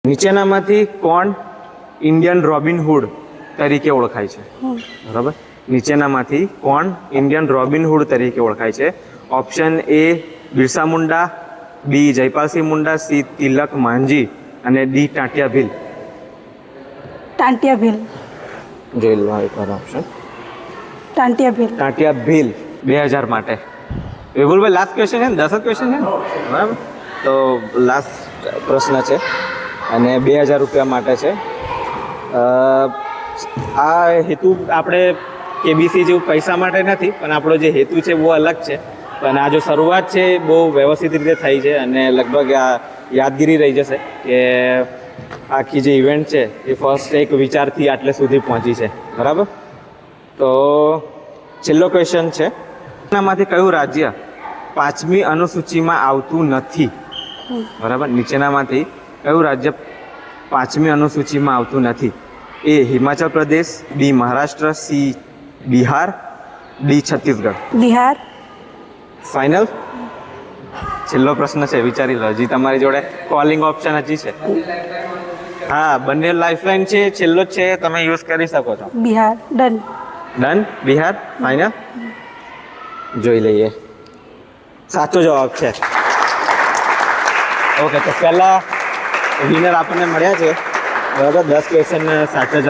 નીચેનામાંથી કોણ ઇન્ડિયન રોબિનહુડ તરીકે ઓળખાય છે? બરાબર. નીચેનામાંથી કોણ ઇન્ડિયન રોબિનહુડ તરીકે ઓળખાય છે? Option A Birsa Munda, B Jaipal Singh Munda, C Tilka Manjhi અને ડી ટાંટિયા ભીલ. ટાંટિયા ભીલ. જોઈ લો એકવાર ઓપ્શન. ટાંટિયા ભીલ. ટાંટિયા ભીલ 2000 માટે. વિપુલભાઈ લાસ્ટ ક્વેશ્ચન છે ને, 10 જ ક્વેશ્ચન છે ને, બરાબર. તો લાસ્ટ પ્રશ્ન છે અને 2000 રૂપિયા માટે છે. આ હેતુ આપણે કેબીસી જેવું પૈસા માટે નથી, પણ આપણો જે હેતુ છે બહુ અલગ છે. પણ આ જો શરૂઆત છે બહુ વ્યવસ્થિત રીતે થઈ છે અને લગભગ આ યાદગીરી રહી જશે કે આખી જે ઇવેન્ટ છે એ ફર્સ્ટ એક વિચારથી આટલે સુધી પહોંચી છે. બરાબર. તો છેલ્લો ક્વેશ્ચન છે, એનામાંથી કયું રાજ્ય 5મી અનુસૂચિમાં આવતું નથી? બરાબર. નીચેનામાંથી કયું રાજ્ય 5મી અનુસૂચિમાં આવતું નથી? A Himachal Pradesh, B Maharashtra, C Bihar, D Chhattisgarh. Bihar. Final? છેલ્લો પ્રશ્ન છે, વિચારી લો. હજી તમારી જોડે કોલિંગ ઓપ્શન હજી છે. હા, બંને લાઈફલાઈન છે, છેલ્લો જ છે, તમે યુઝ કરી શકો છો. Bihar. Done. Done. Bihar final? જોઈ લઈએ. સાચો જવાબ છે. ઓકે, તો પહેલા વિનર આપણને મળ્યા છે. બરાબર. 10 ક્વેશ્ચન સાચો જવાબ